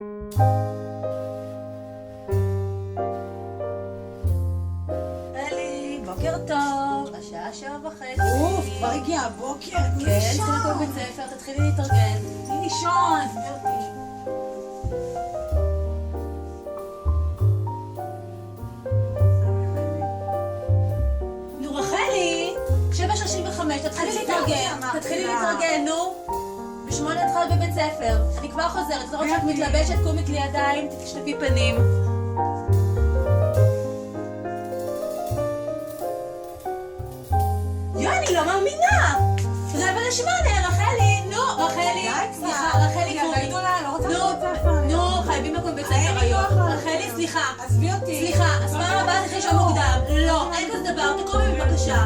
אלי, בוקר טוב, השעה 7:30. אוף, כבר הגיע הבוקר, תני כן, לישון. צריכים לקום בית ספר, תתחילי להתארגן. תני לישון, עזבי אותי. נו, רחלי, 7:35, תתחילי להתארגן. תתחילי להתארגן, נו. ב8 התחלת בבית ספר. אני כבר חוזרת, זאת אומרת שאת מתלבשת, קומי תלי ידיים, תשטפי פנים. אני לא מאמינה! רבע ל8, רחלי, נו, רחלי, סליחה, רחלי, קומי. נו, חייבים לקום בבית ספר היום. רחלי, סליחה. עזבי אותי. סליחה, אז פעם הבאה תתחיל לישון מוקדם. לא, אין כזה דבר, תקומי בבקשה.